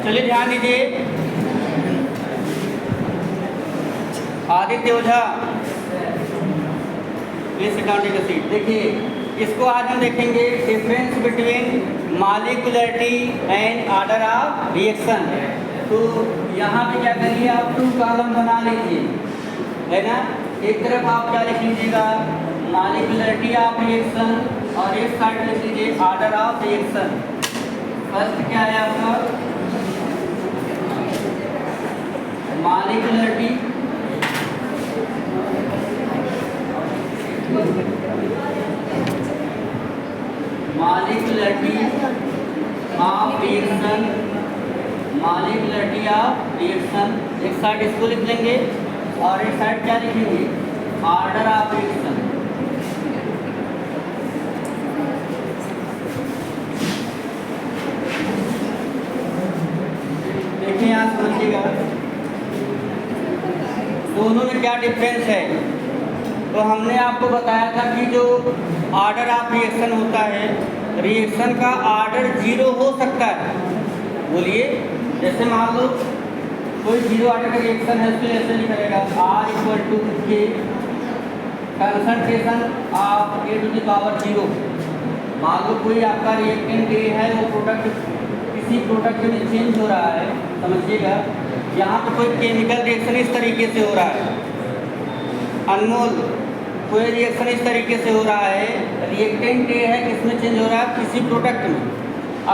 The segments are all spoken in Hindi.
चलिए ध्यान दीजिए, Aditya Ojha please sit down, take a seat. देखिए, इसको आज हम देखेंगे difference between molecularity and order of reaction. तो यहाँ पे क्या करिए, आप 2 कॉलम बना लीजिए, है ना। एक तरफ आप क्या लिख लीजिएगा, मॉलिक्यूलरिटी ऑफ रिएक्शन, और एक साइड लिख लीजिए ऑर्डर ऑफ रिएक्शन। फर्स्ट क्या है आपका, molecularity of reaction, molecularity of reaction. एक साइड इसको लिख लेंगे और एक साइड क्या लिखेंगे, ऑर्डर ऑफ रिएक्शन। देखिए यहाँ समझिएगा दोनों में क्या डिफरेंस है। तो हमने आपको बताया था कि जो ऑर्डर ऑफ रिएक्शन होता है, रिएक्शन का ऑर्डर 0 हो सकता है। बोलिए, जैसे मान लो कोई 0 ऑर्डर का रिएक्शन है, उसको ऐसे लिखा जाएगा R = K concentration of A⁴। मान लो कोई आपका रिएक्टेंट A है, वो प्रोडक्ट किसी प्रोडक्ट में चेंज हो रहा है, समझिएगा। यहाँ पे कोई केमिकल रिएक्शन इस तरीके से हो रहा है, अनमोल कोई रिएक्शन इस तरीके से हो रहा है, रिएक्टेंट ए है, किसमें चेंज हो रहा है, किसी प्रोडक्ट में।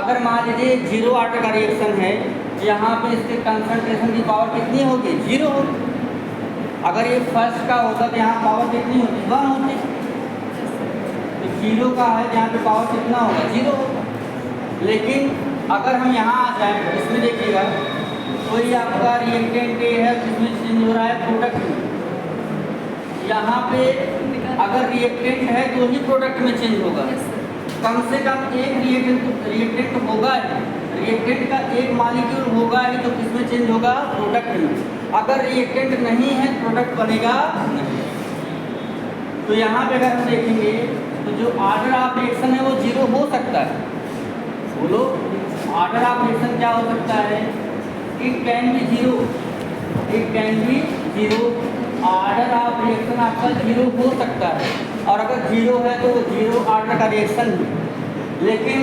अगर मान लीजिए 0 ऑर्डर का रिएक्शन है, यहाँ पे इसके कंसंट्रेशन की पावर कितनी होगी, 0 होगी। अगर ये फर्स्ट का होता तो यहाँ पावर कितनी होती, 1 होती। तो 0 का है, यहाँ पे पावर कितना होगा, 0 होगा। लेकिन अगर हम यहाँ आ जाए, इसमें देखिएगा कोई आपका रिएक्टेंट ए है, किसमें चेंज हो रहा है, प्रोडक्ट में। यहाँ पे अगर रिएक्टेंट है तो ही प्रोडक्ट में चेंज होगा। कम से कम एक रिएक्टेंट होगा ही, रिएक्टेंट का एक मॉलिक्यूल होगा ही, तो किसमें चेंज होगा, प्रोडक्ट में। अगर रिएक्टेंट नहीं है, प्रोडक्ट बनेगा नहीं। तो यहाँ पे अगर हम देखेंगे तो जो ऑर्डर ऑफ रिएक्शन है वो 0 हो सकता है। बोलो, ऑर्डर ऑफ रिएक्शन क्या हो सकता है, it can be 0, it can be 0। Order of reaction आपका 0 हो सकता है, और अगर 0 है तो 0 ऑर्डर का रिएक्शन है। लेकिन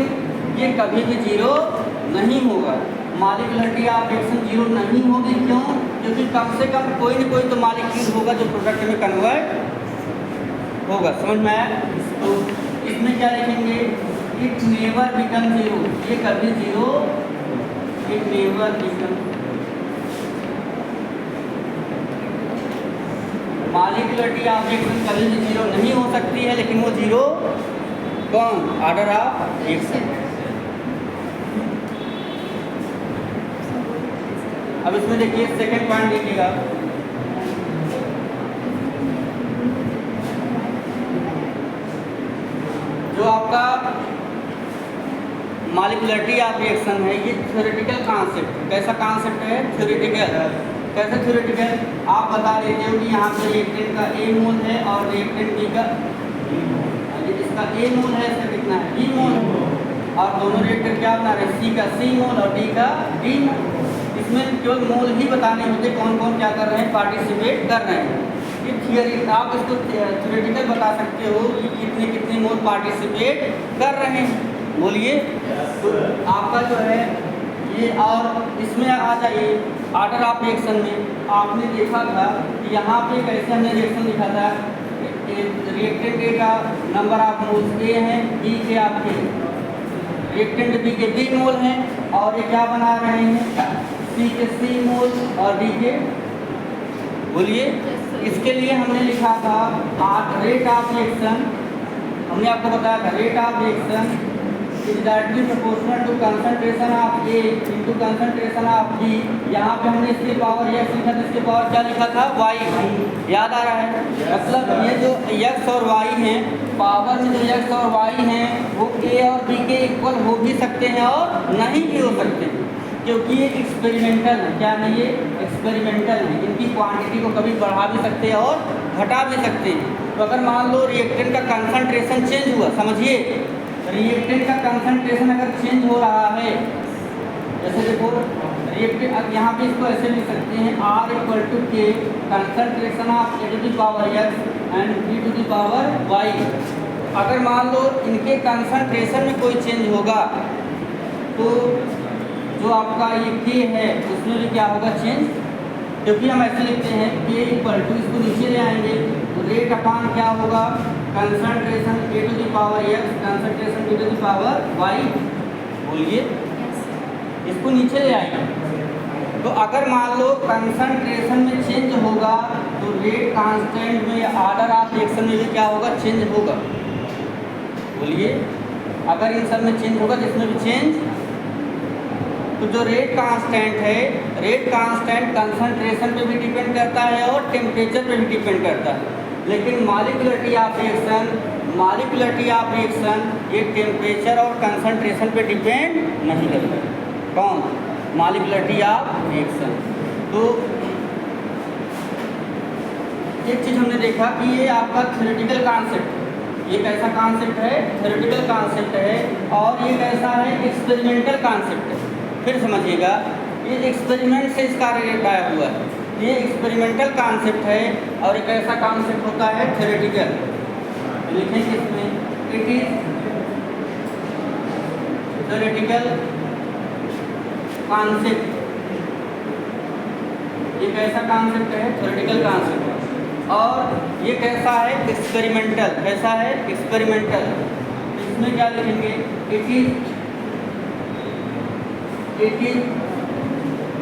ये कभी भी 0 नहीं होगा, मॉलिक्यूलरिटी ऑफ रिएक्शन 0 नहीं होगी। क्यों? क्योंकि कम से कम कोई न कोई तो मॉलिक्यूल होगा जो प्रोडक्ट में कन्वर्ट होगा। समझ में आया? तो इसमें क्या लिखेंगे, इट नेवर बिकम 0, ये कभी 0, it never become. Molecularity of reaction कभी भी 0 नहीं हो सकती है, लेकिन वो 0 कौन, ऑर्डर ऑफ रिएक्शन। अब इसमें देखिए सेकंड पॉइंट देखिएगा, जो आपका मॉलिक्यूलरिटी ऑफ रिएक्शन है, ये थ्योरेटिकल कॉन्सेप्ट। कैसा कॉन्सेप्ट है, थ्योरेटिकल। कैसे थ्योरेटिकल, आप बता देते हो कि यहाँ पे रिएक्टेंट का A मोल है और रिएक्टेंट B का, इसका A मोल है, इसका कितना है, B मोल, और दोनों रिएक्टेंट क्या बना रहे हैं, C का C मोल और D का D मोल। इसमें केवल मोल ही बताने होते, कौन कौन क्या कर रहे हैं, पार्टिसिपेट कर रहे हैं। ये थियरी, आप इसको थ्योरेटिकल बता सकते हो कि कितने कितने मोल पार्टिसिपेट कर रहे हैं। बोलिए, तो आपका जो है ये, और इसमें आ जाइए ऑर्डर ऑफ रिएक्शन में। आपने देखा था कि यहाँ पे कैसे हमने रिएक्शन लिखा था, रिएक्टेंट ए का नंबर ऑफ मोल्स A हैं, B के आपके रिएक्टेंट B के B मोल हैं, और ये क्या बना रहे हैं, C के C मोल और D के। बोलिए, इसके लिए हमने लिखा था रेट ऑफ रिएक्शन। हमने आपको बताया था rate of reaction is directly proportional to concentration of A into concentration of B। यहाँ पे हमने इसकी पावर x लिखा था, इसकी पावर क्या लिखा था, y। याद आ रहा है? मतलब ये जो x और y हैं, पावर में जो x और y हैं वो A और B के इक्वल हो भी सकते हैं और नहीं भी हो सकते हैं, क्योंकि ये एक्सपेरिमेंटल है। क्या है, ये एक्सपेरिमेंटल है। इनकी क्वांटिटी को कभी बढ़ा भी सकते हैं और घटा भी सकते हैं। तो अगर मान लो रिएक्टेंट का कंसंट्रेशन चेंज हुआ, समझिए रिएक्टेंट का कंसंट्रेशन अगर चेंज हो रहा है, जैसे देखो रिएक्टेंट, अब यहाँ पे इसको ऐसे लिख सकते हैं R equal to K concentration of A to the power X and B to the power Y। अगर मान लो इनके कंसंट्रेशन में कोई चेंज होगा तो जो आपका ये K है उसमें भी क्या होगा, चेंज। क्योंकि हम ऐसे लिखते हैं K इक्वल टू, इसको नीचे ले आएंगे तो रेट अपान क्या होगा, concentration A to the power X concentration B to the power Y। बोलिए, इसको नीचे ले आएंगे तो अगर मान लो कंसंट्रेशन में चेंज होगा तो रेट कांस्टेंट में या ऑर्डर ऑफ रिएक्शन में भी क्या होगा, चेंज होगा। बोलिए, अगर इन सब में चेंज होगा, जिसमें भी चेंज, तो जो रेट कांस्टेंट है, रेट कांस्टेंट कंसंट्रेशन पे भी डिपेंड करता है और टेम्परेचर पे भी डिपेंड करता है। लेकिन मॉलिक्यूलरिटी ऑफ रिएक्शन ये टेम्परेचर और कंसंट्रेशन पे डिपेंड नहीं करता। कौन? Molecularity of reaction. तो एक चीज़ हमने देखा कि ये आपका थ्योरेटिकल कॉन्सेप्ट, ये कैसा कॉन्सेप्ट है, थ्योरेटिकल कॉन्सेप्ट है, और ये कैसा है, एक्सपेरिमेंटल कॉन्सेप्ट है। फिर समझिएगा, ये एक्सपेरिमेंट से इसका रिलेट आया हुआ है, ये एक्सपेरिमेंटल कॉन्सेप्ट है और एक ऐसा कॉन्सेप्ट होता है थ्योरेटिकल। लिखेंगे इसमें इट इज थ्योरेटिकल कॉन्सेप्ट। ये कैसा कॉन्सेप्ट है, थ्योरेटिकल कॉन्सेप्ट। और ये कैसा है, एक्सपेरिमेंटल। कैसा है, एक्सपेरिमेंटल। इसमें क्या लिखेंगे, it is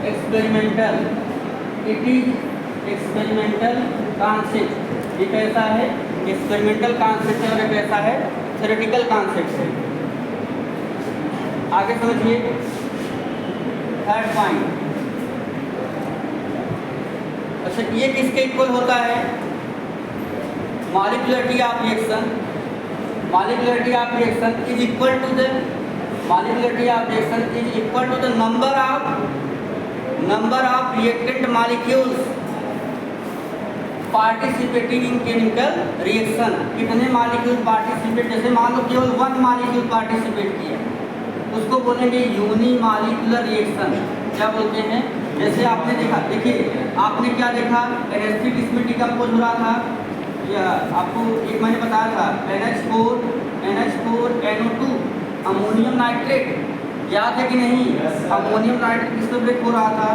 experimental, it is experimental concept. ये कैसा है, एक्सपेरिमेंटल कॉन्सेप्ट है और ये कैसा है, थ्योरेटिकल कॉन्सेप्ट है। आगे समझिए, थर्ड पॉइंट। अच्छा, ये किसके इक्वल होता है, molecularity of reaction. Molecularity of reaction is equal to the molecularity of reaction is equal to the number of reactant molecules participating in chemical reaction. कितने मॉलिक्यूल पार्टिसिपेट, जैसे मान लो केवल 1 मॉलिक्यूल पार्टिसिपेट किया, उसको बोलेंगे यूनिमॉलिक्यूलर रिएक्शन। क्या बोलते हैं, जैसे आपने देखा, देखिए आपने क्या देखा, NH3 किसमें डिकम्पोज हो रहा था, या आपको एक मैंने बताया था, NH4 NO2 अमोनियम नाइट्रेट। याद है कि नहीं, अमोनियम नाइट्रेट किसमें ब्रेक हो रहा था,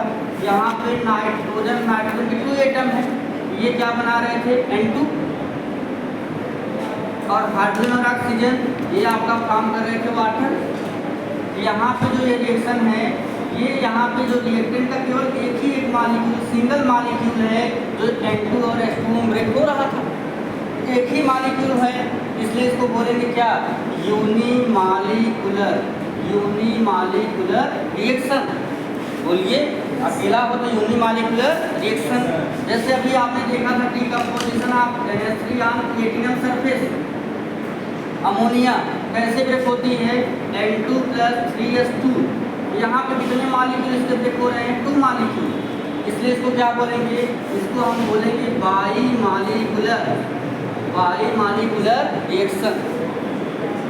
यहाँ पे नाइट्रोजन के 2 एटम है, ये क्या बना रहे थे, N2, और हाइड्रोजन और ऑक्सीजन ये आपका काम कर रहे थे वाटर। यहाँ पे जो ये रिएक्शन है, ये यहाँ पे जो रिएक्टेंट का केवल एक मॉलिक्यूल, सिंगल मॉलिक्यूल है जो N2 और H2 में ब्रेक हो रहा था, एक ही मॉलिक्यूल है, इसलिए इसको बोलेंगे क्या, यूनिमॉलिक्यूलर रिएक्शन। बोलिए, अकेला हो तो यूनिमॉलिक्यूलर रिएक्शन। जैसे अभी आपने देखा था decomposition of NH3 on platinum surface, ammonia कैसे ब्रेक होती है, N2 + 3H2। यहाँ पे कितने मॉलिक्यूल इसके ब्रेक हो रहे हैं, 2 मॉलिक्यूल, इसलिए इसको क्या बोलेंगे, इसको हम बोलेंगे बाईमॉलिक्यूलर रिएक्शन।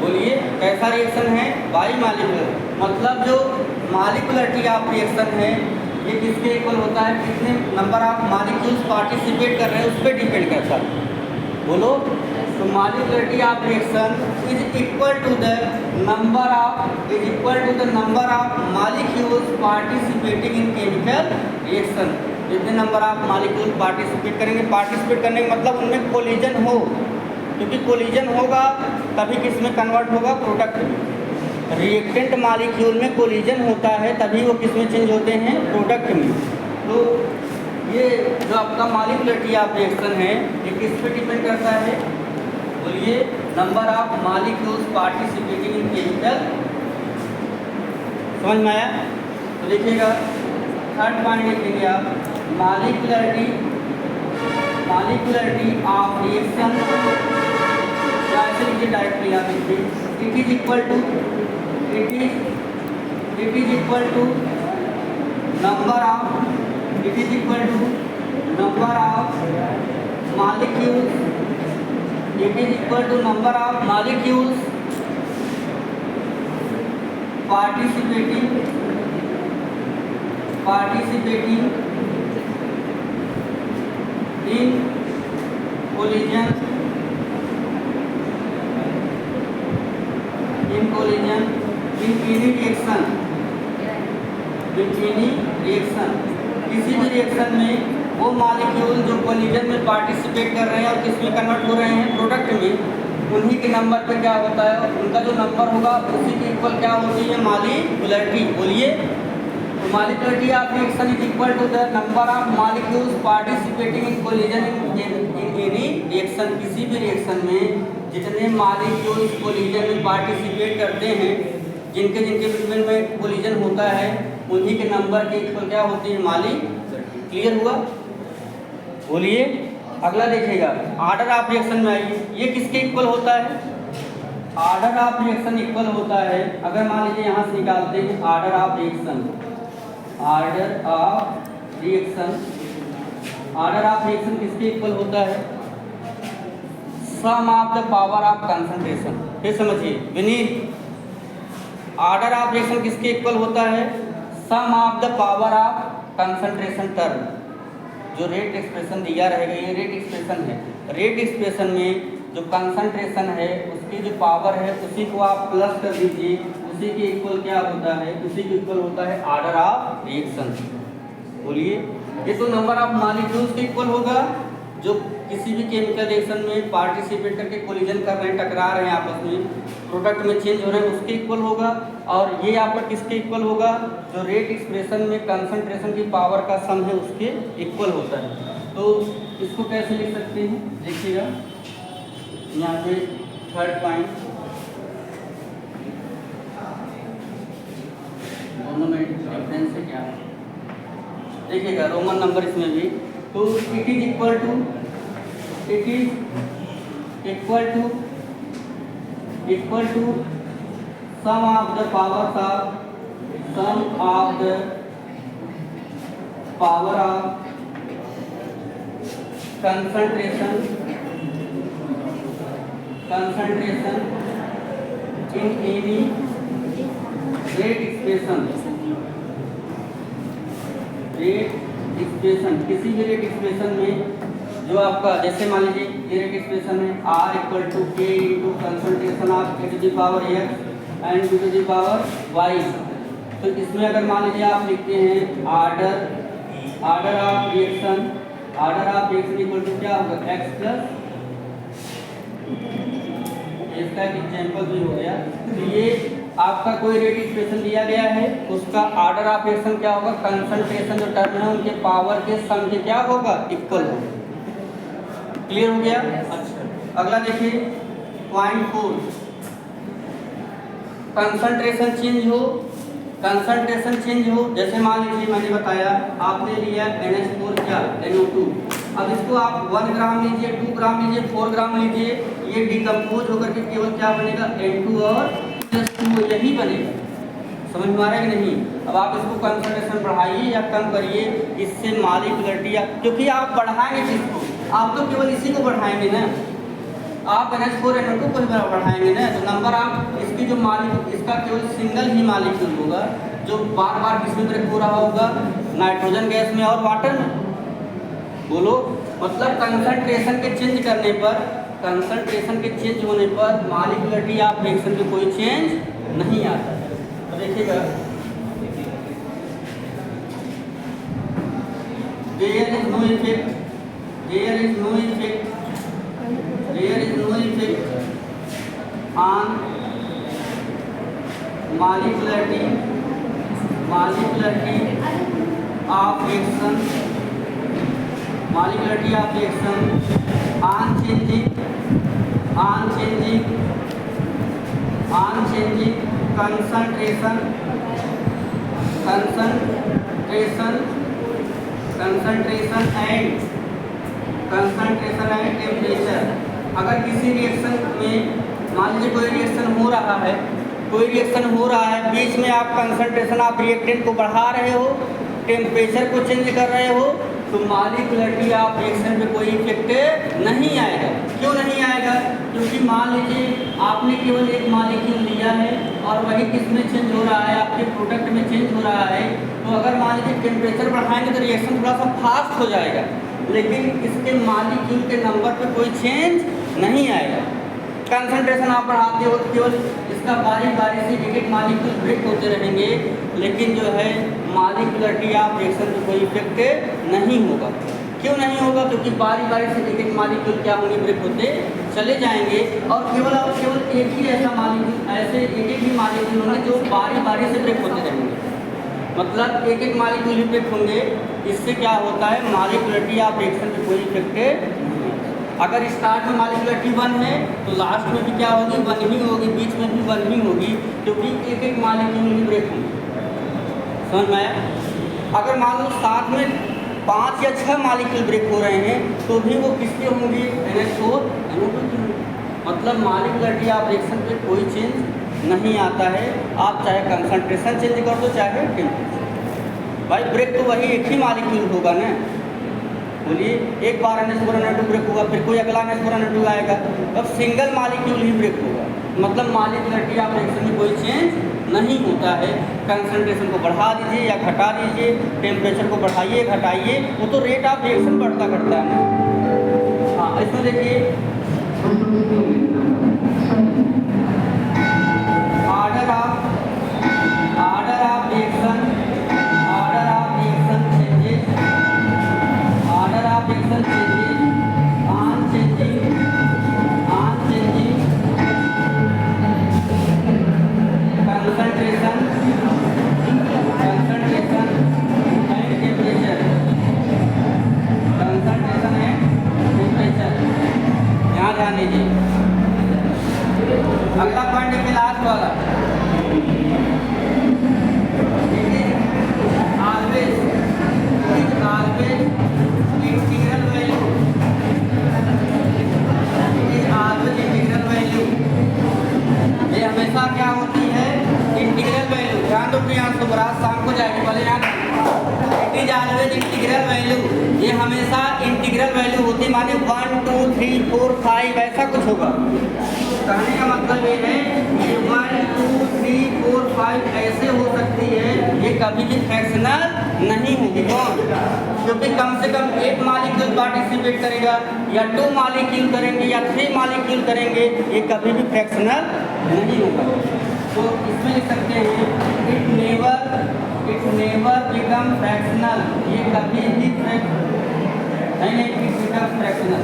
बोलिए, कैसा रिएक्शन है, बाईमॉलिक्यूलर। मतलब जो मॉलिक्यूलरिटी ऑफ रिएक्शन है ये किसके इक्वल होता है, कितने नंबर ऑफ मॉलिक्यूल्स पार्टिसिपेट कर रहे हैं उस पर डिपेंड करता है। बोलो, तो molecularity of reaction is equal to the number of molecules participating in chemical reaction. जितने नंबर ऑफ मॉलिक्यूल पार्टिसिपेट करेंगे, पार्टिसिपेट करने का मतलब उनमें कोलिजन हो, क्योंकि कोलिजन होगा तभी किस में कन्वर्ट होगा, प्रोडक्ट में। रिएक्टेंट मॉलिक्यूल में कोलिजन होता है तभी वो किस में चेंज होते हैं, प्रोडक्ट में। तो ये जो आपका मॉलिक्यूलरिटी ऑफ रिएक्शन है ये किस पे डिपेंड करता है, बोलिए, number of molecules participating in chemical. समझ में आया? तो देखिएगा, थर्ड पॉइंट लिखेंगे आप, मॉलिक्यूलरिटी ऑफ रिएक्शन। ऐसे लिखिए डायरेक्टली, आप लिखिए, it is equal to number of molecules participating participating in collision in any reaction किसी भी रिएक्शन में वो मॉलिक्यूल जो कोलिजन में पार्टिसिपेट कर रहे हैं और किस में कन्वर्ट हो रहे हैं, प्रोडक्ट में, उन्हीं के नंबर पे क्या होता है, उनका जो नंबर होगा उसी के इक्वल क्या होती है, मॉलिक्यूलरिटी। बोलिए, तो molecularity of reaction is equal to the number of molecules participating in collision in any reaction. किसी भी रिएक्शन में जितने मॉलिक्यूल्स कोलिजन में पार्टिसिपेट करते हैं, जिनके बिटवीन में कोलिजन होता है, उन्हीं के नंबर के इक्वल क्या होती है, मॉलिक्यूलरिटी। क्लियर हुआ? बोलिए, अगला देखिएगा, आर्डर ऑफ रिएक्शन में आइए, ये किसके इक्वल होता है? आर्डर ऑफ रिएक्शन इक्वल होता है, अगर मान लीजिए यहाँ से निकालते हैं आर्डर ऑफ रिएक्शन किसके इक्वल होता है? Sum of the power of concentration. फिर समझिए विनीत, आर्डर ऑफ रिएक्शन किसके इक्वल होता है? Sum of the power of concentration term. जो रेट एक्सप्रेशन दिया रहेगा, ये रेट एक्सप्रेशन है। रेट एक्सप्रेशन में जो कंसंट्रेशन है उसकी जो पावर है उसी को आप प्लस कर दीजिए, उसी के इक्वल क्या होता है, उसी के इक्वल होता है आर्डर ऑफ रिएक्शन। बोलिए, ये तो नंबर ऑफ मॉलिक्यूल्स के इक्वल होगा जो किसी भी केमिकल रिएक्शन में पार्टिसिपेट करके कोलिजन कर रहे हैं, टकरा रहे हैं आपस में, प्रोडक्ट में चेंज हो रहे हैं, उसके इक्वल होगा। और ये आपका किसके इक्वल होगा? जो रेट एक्सप्रेशन में कंसंट्रेशन की पावर का सम है उसके इक्वल होता है। तो इसको कैसे लिख सकते हैं, देखिएगा यहाँ पे थर्ड पॉइंट, दोनों में डिफरेंस है क्या, देखिएगा रोमन नंबर इसमें भी। तो it is equal to sum of the power of concentration in any rate expression किसी भी रेट एक्सप्रेशन में जो आपका, जैसे मान लीजिए ये रेट एक्सप्रेशन है R equal to K into concentration of e to the power x and b to the power y। तो इसमें अगर मान लीजिए आप लिखते हैं order of reaction equal to क्या होगा, x प्लस, इसका एक एग्जाम्पल भी हो गया। तो ये आपका कोई रेट एक्सप्रेशन दिया गया है, उसका आर्डर ऑफ रिएक्शन क्या होगा, कंसंट्रेशन जो टर्म है उनके पावर के सम के क्या होगा, इक्वल होगा। क्लियर हो गया? अच्छा, अगला देखिए पॉइंट 4, कंसंट्रेशन चेंज हो। जैसे मान लीजिए मैंने बताया आपने लिया NH4 क्या, NO2। अब इसको आप 1 ग्राम लीजिए, 2 ग्राम लीजिए, 4 ग्राम लीजिए, ये डिकम्पोज होकर के केवल क्या बनेगा, N2 और +2 यही बनेगा। समझ में आ रहा है कि नहीं? अब आप इसको कंसंट्रेशन बढ़ाइए या कम करिए, इससे मॉलिक्यूलरिटी, क्योंकि आप बढ़ाएंगे किसको, आप तो केवल इसी को बढ़ाएंगे ना, आप NH4 NO2 को बढ़ाएंगे ना, तो नंबर आप इसकी जो मॉलिक्यूल, इसका केवल सिंगल ही मॉलिक्यूल होगा जो बार बार किसमें ब्रेक हो रहा होगा, नाइट्रोजन गैस में और वाटर में। बोलो, मतलब कंसंट्रेशन के चेंज होने पर मॉलिक्यूलरिटी ऑफ रिएक्शन में कोई चेंज नहीं आता। तो देखिएगा there is no effect on molecularity of reaction on changing concentration and temperature। अगर किसी रिएक्शन में मान लीजिए कोई रिएक्शन हो रहा है, बीच में आप कंसंट्रेशन ऑफ रिएक्टेंट को बढ़ा रहे हो, टेम्परेचर को चेंज कर रहे हो, तो मॉलिक्यूलरिटी ऑफ रिएक्शन पे कोई इफेक्ट नहीं आएगा। क्यों नहीं आएगा? क्योंकि मान लीजिए आपने केवल एक मॉलिक्यूल लिया है और वही किस में चेंज हो रहा है, आपके प्रोडक्ट में चेंज हो रहा है। तो अगर मान लीजिए टेम्परेचर बढ़ाएंगे तो रिएक्शन थोड़ा सा फास्ट हो जाएगा, लेकिन इसके मॉलिक्यूल के नंबर पे कोई चेंज नहीं आएगा। कंसंट्रेशन आप बढ़ाते हो तो केवल इसका बारी बारी से एक एक मॉलिक्यूल ब्रेक होते रहेंगे, लेकिन जो है मॉलिक्यूलरिटी ऑफ रिएक्शन पे कोई इफेक्ट नहीं होगा। क्यों नहीं होगा? क्योंकि बारी बारी से एक एक मॉलिक्यूल क्या होंगे, ब्रेक होते चले जाएंगे और केवल एक ही ऐसा मॉलिक्यूल, ऐसे एक एक ही मॉलिक्यूल होंगे जो बारी बारी से ब्रेक होते रहेंगे। मतलब एक एक मॉलिक्यूल ही ब्रेक होंगे। इससे क्या होता है, मॉलिक्यूलरिटी ऑफ रिएक्शन पे कोई इफेक्ट नहीं। अगर स्टार्ट में मॉलिक्यूलरिटी 1 है तो लास्ट में भी क्या होगी, 1 ही होगी, बीच में भी 1 ही होगी, क्योंकि एक एक मॉलिक्यूल ही ब्रेक होंगे। समझ में आया? अगर मान लो साथ में 5 या 6 मॉलिक्यूल ब्रेक हो रहे हैं तो भी वो किसके होंगे, NH4 NO2 के होंगे। मतलब मॉलिक्यूलरिटी ऑफ रिएक्शन पे कोई चेंज नहीं आता है। आप चाहे कंसंट्रेशन चेंज कर दो चाहे टेम्परेचर, भाई ब्रेक तो वही एक ही मॉलिक्यूल होगा ना। बोलिए, एक बार NH4 NO2 ब्रेक होगा, फिर कोई अगला NH4 NO2 आएगा, अब सिंगल मॉलिक्यूल ही ब्रेक होगा। मतलब मॉलिक्यूलरिटी ऑफ रिएक्शन में कोई चेंज नहीं होता है। कंसंट्रेशन को बढ़ा दीजिए या घटा दीजिए, टेम्परेचर को बढ़ाइए घटाइए, वो तो रेट ऑफ रिएक्शन बढ़ता घटता है ना। हाँ, इसमें देखिए order of reaction, order of reaction changes, order of reaction changes on changing concentration and temperature, concentration and temperature। यहाँ ध्यान दीजिए। अगला पॉइंट है लास्ट वाला, always integral value, integral value। ये हमेशा क्या होती है, इंटीग्रल वैल्यू। ध्यान दो कि यहाँ सुबह रात शाम को जाएगी, पहले यहाँ it is always integral value. ये हमेशा इंटीग्रल वैल्यू होती है, माने 1 2 3 4 5 ऐसा कुछ होगा। कहने का मतलब ये है कि 1 2 3 4 5 ऐसे हो सकती है, ये कभी भी फ्रैक्शनल नहीं होगी। कौन? क्योंकि कम से कम एक मॉलिक्यूल पार्टिसिपेट करेगा, या 2 मॉलिक्यूल करेंगे, या 3 मॉलिक्यूल करेंगे, ये कभी भी फ्रैक्शनल नहीं होगा। तो इसमें लिख सकते हैं इट नेवर बिकम फ्रैक्शनल। ये कभी भी नहीं, it becomes fractional,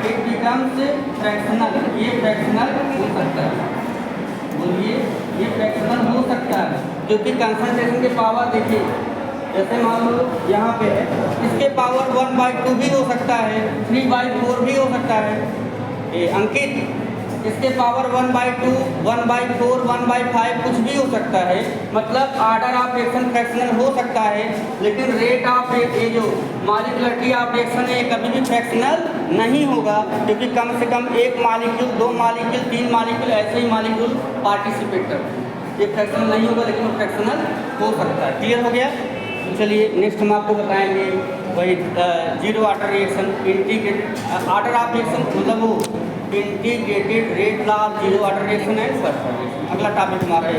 it becomes fractional. ये फ्रैक्शनल हो सकता है। बोलिए, ये फ्रैक्शनल हो सकता है क्योंकि कंसंट्रेशन के पावर देखिए, जैसे मान लो यहाँ पे है, इसके पावर 1/2 भी हो सकता है, 3/4 भी हो सकता है। ये अंकित, इसके पावर 1/2 1/4 1/5 कुछ भी हो सकता है। मतलब ऑर्डर ऑफ रिएक्शन फ्रैक्शनल हो सकता है, लेकिन रेट ऑफ ये जो मॉलिक्यूलरिटी ऑफ रिएक्शन है ये कभी भी फ्रैक्शनल नहीं होगा, क्योंकि कम से कम एक मॉलिक्यूल, 2 मॉलिक्यूल, 3 मॉलिक्यूल ऐसे ही मॉलिक्यूल पार्टिसिपेट करते हैं। ये फ्रैक्शनल नहीं होगा, लेकिन वो फ्रैक्शनल हो सकता है। क्लियर हो गया? चलिए नेक्स्ट हम आपको बताएंगे वही zero order reaction, integrated order of reaction, मतलब वो integrated rate law of zero order reaction and first order reaction. अगला टॉपिक हमारा है